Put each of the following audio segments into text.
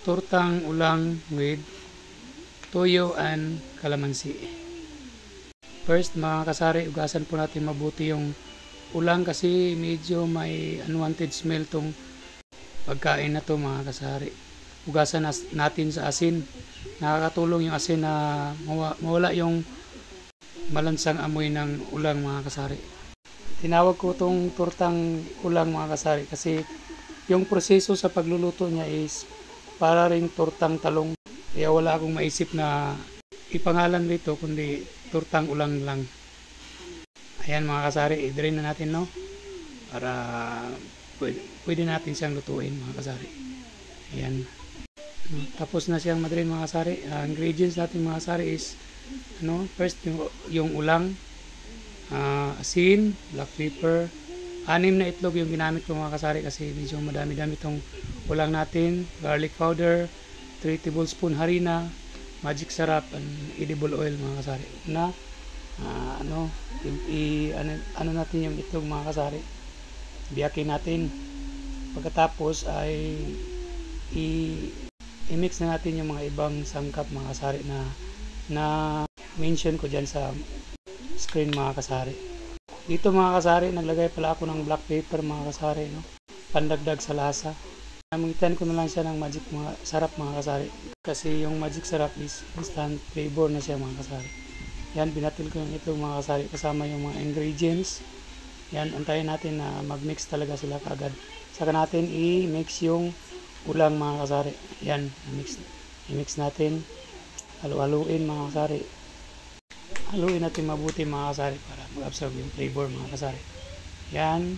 tortang ulang with toyo and calamansi. First mga kasari, ugasan po natin mabuti yung ulang kasi medyo may unwanted smell tong pagkain na to mga kasari. Ugasan natin sa asin. Nakakatulong yung asin na mawala yung malansang amoy ng ulang mga kasari. Tinawag ko tong tortang ulang mga kasari kasi yung proseso sa pagluluto niya is para ring tortang talong. Kaya wala akong maisip na ipangalan rito kundi tortang ulang lang. Ayan mga kasari, i-drain na natin no para pwede natin siyang lutuin mga kasari. Ayan. Tapos na siyang ma-drain mga kasari. Ingredients natin mga kasari is first yung ulang, asin, black pepper, 6 na itlog yung ginamit ko mga kasari kasi medyo madami-dami itong ulang natin, garlic powder, 3 tablespoon harina, magic syrup, and edible oil mga kasari. Ano natin yung itlog mga kasari, biyakin natin. Pagkatapos ay i-mix na natin yung mga ibang sangkap mga kasari na mention ko dyan sa screen mga kasari. Dito mga kasari, naglagay pala ako ng black pepper mga kasari, pandagdag sa lasa. Namitan ko na lang siya ng magic syrup mga kasari kasi yung magic syrup is instant flavor na siya mga kasari. Yan, binatil ko yung ito mga kasari kasama yung mga ingredients. Yan, antayin natin na mag-mix talaga sila kaagad. Saka natin i-mix yung ulang mga kasari. Yan, i-mix natin. Halu-haluin mga kasari. Haluin natin mabuti mga kasari para mag-absorb yung flavor mga kasari. Yan.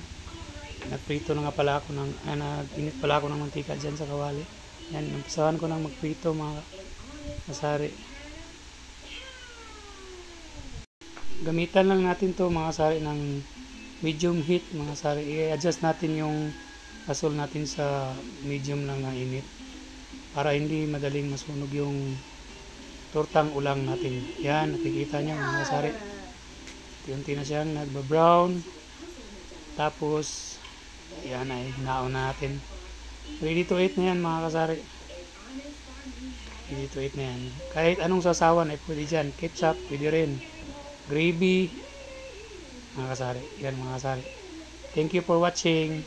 Nagprito na nga pala ako nag-init pala ako ng mantika dyan sa kawali. Yan, umpisahan ko nang magprito mga kasari. Gamitan lang natin to mga kasari ng medium heat mga kasari. I-adjust natin yung gasol natin sa medium lang na init para hindi madaling masunog yung tortang ulang natin. Yan, nakikita nyo mga kasari. Unti na siyang nagba-brown. Tapos yan ay hinaon natin. Ready to eat na yan mga kasari. Ready to eat na yan. Kahit anong sasawan ay pwede dyan. Ketchup, pwede rin. Gravy, mga kasari. Yan mga kasari. Thank you for watching.